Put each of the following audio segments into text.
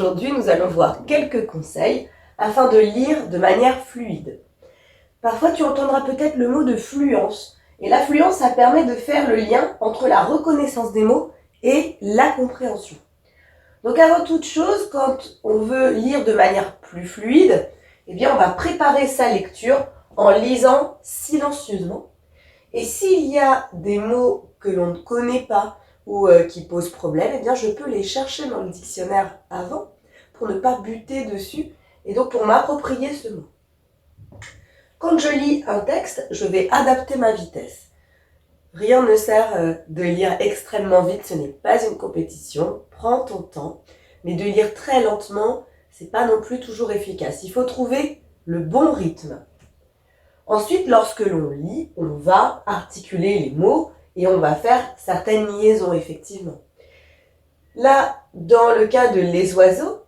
Aujourd'hui, nous allons voir quelques conseils afin de lire de manière fluide. Parfois, tu entendras peut-être le mot de fluence. Et la fluence, ça permet de faire le lien entre la reconnaissance des mots et la compréhension. Donc avant toute chose, quand on veut lire de manière plus fluide, eh bien, on va préparer sa lecture en lisant silencieusement. Et s'il y a des mots que l'on ne connaît pas ou qui posent problème, eh bien, je peux les chercher dans le dictionnaire avant pour ne pas buter dessus et donc pour m'approprier ce mot. Quand je lis un texte, je vais adapter ma vitesse. Rien ne sert de lire extrêmement vite, ce n'est pas une compétition, prends ton temps, mais de lire très lentement, c'est pas non plus toujours efficace. Il faut trouver le bon rythme. Ensuite, lorsque l'on lit, on va articuler les mots et on va faire certaines liaisons, effectivement. Là, dans le cas de les oiseaux,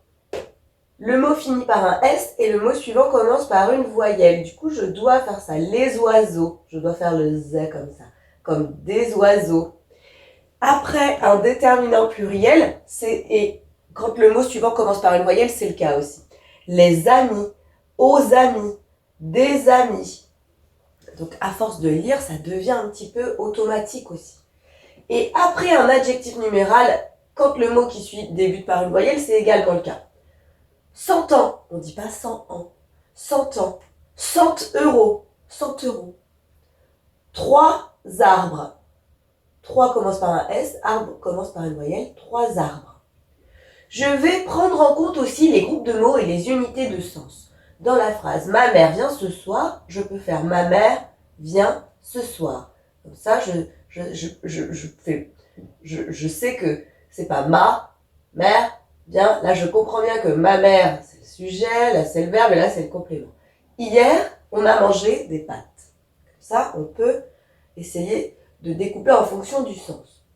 le mot finit par un S et le mot suivant commence par une voyelle. Du coup, je dois faire ça, les oiseaux. Je dois faire le Z comme ça, comme des oiseaux. Après, un déterminant pluriel, et quand le mot suivant commence par une voyelle, c'est le cas aussi. Les amis, aux amis, des amis. Donc, à force de lire, ça devient un petit peu automatique aussi. Et après un adjectif numéral, quand le mot qui suit débute par une voyelle, c'est également le cas. 100 ans, on ne dit pas 100 ans. 100 ans. 100 euros. 100 euros. 3 arbres. 3 commence par un S, arbre commence par une voyelle, 3 arbres. Je vais prendre en compte aussi les groupes de mots et les unités de sens. Dans la phrase « Ma mère vient ce soir », je peux faire « Ma mère vient ce soir ». Comme ça, je sais que c'est pas « ma mère vient ». Là, je comprends bien que « ma mère », c'est le sujet, là, c'est le verbe et là, c'est le complément. Hier, on a mangé des pâtes. Comme ça, on peut essayer de découper en fonction du sens.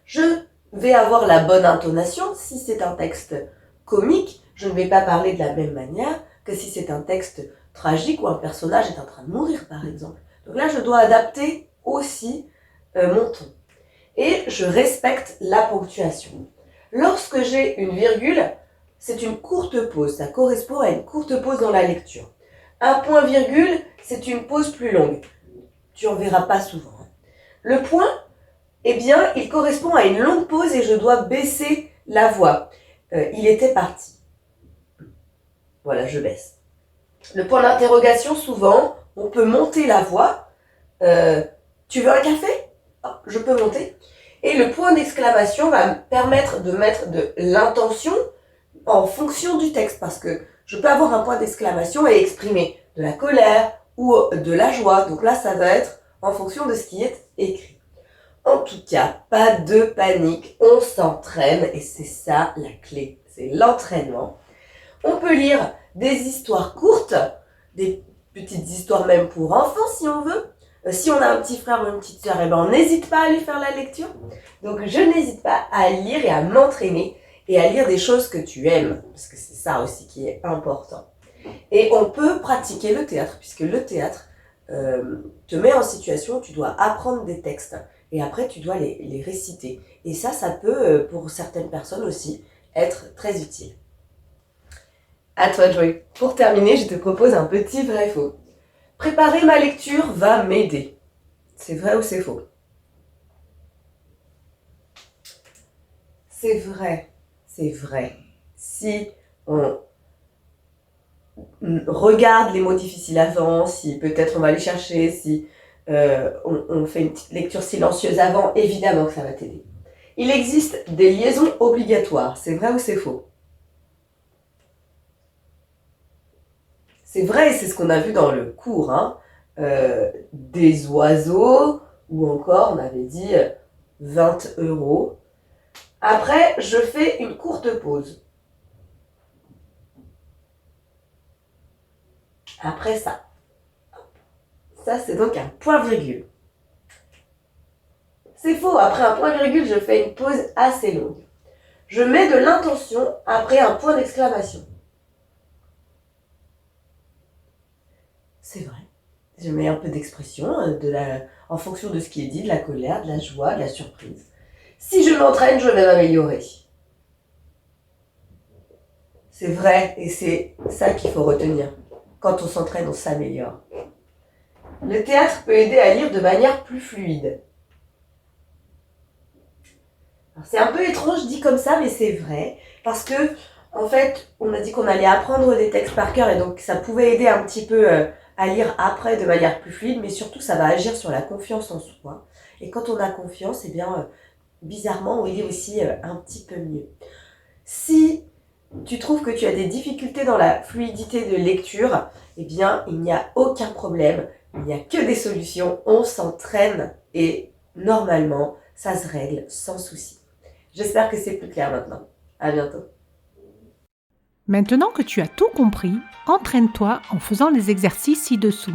Je vais avoir la bonne intonation. Si c'est un texte comique, je ne vais pas parler de la même manière que si c'est un texte tragique où un personnage est en train de mourir, par exemple. Donc là, je dois adapter aussi mon ton. Et je respecte la ponctuation. Lorsque j'ai une virgule, c'est une courte pause. Ça correspond à une courte pause dans la lecture. Un point-virgule, c'est une pause plus longue. Tu en verras pas souvent. Le point, eh bien, il correspond à une longue pause et je dois baisser la voix. Il était parti. Voilà, je baisse. Le point d'interrogation, souvent, on peut monter la voix. Tu veux un café ? Oh, je peux monter. Et le point d'exclamation va me permettre de mettre de l'intention en fonction du texte. Parce que je peux avoir un point d'exclamation et exprimer de la colère ou de la joie. Donc là, ça va être en fonction de ce qui est écrit. En tout cas, pas de panique, on s'entraîne et c'est ça la clé, c'est l'entraînement. On peut lire des histoires courtes, des petites histoires même pour enfants si on veut. Si on a un petit frère ou une petite sœur, eh ben on n'hésite pas à lui faire la lecture. Donc je n'hésite pas à lire et à m'entraîner et à lire des choses que tu aimes, parce que c'est ça aussi qui est important. Et on peut pratiquer le théâtre, puisque le théâtre te met en situation où tu dois apprendre des textes et après tu dois les réciter. Et ça peut, pour certaines personnes aussi, être très utile. À toi de jouer. Pour terminer, je te propose un petit vrai-faux. Préparer ma lecture va m'aider. C'est vrai ou c'est faux ? C'est vrai. C'est vrai. Si on regarde les mots difficiles avant, si peut-être on va les chercher, si on fait une petite lecture silencieuse avant, évidemment que ça va t'aider. Il existe des liaisons obligatoires, c'est vrai ou c'est faux ? C'est vrai, c'est ce qu'on a vu dans le cours, hein. Des oiseaux, ou encore on avait dit 20 euros. Après, je fais une courte pause. Après ça. Ça, c'est donc un point-virgule. C'est faux, après un point-virgule, je fais une pause assez longue. Je mets de l'intention après un point d'exclamation. C'est vrai. Je mets un peu d'expression en fonction de ce qui est dit, de la colère, de la joie, de la surprise. Si je m'entraîne, je vais m'améliorer. C'est vrai, et c'est ça qu'il faut retenir. Quand on s'entraîne, on s'améliore. Le théâtre peut aider à lire de manière plus fluide. Alors, c'est un peu étrange dit comme ça, mais c'est vrai. Parce que, en fait, on a dit qu'on allait apprendre des textes par cœur, et donc ça pouvait aider un petit peu à lire après de manière plus fluide, mais surtout ça va agir sur la confiance en soi. Et quand on a confiance, eh bien, bizarrement, on lit aussi un petit peu mieux. Si tu trouves que tu as des difficultés dans la fluidité de lecture, eh bien, il n'y a aucun problème. Il n'y a que des solutions. On s'entraîne et normalement, ça se règle sans souci. J'espère que c'est plus clair maintenant. À bientôt. Maintenant que tu as tout compris, entraîne-toi en faisant les exercices ci-dessous.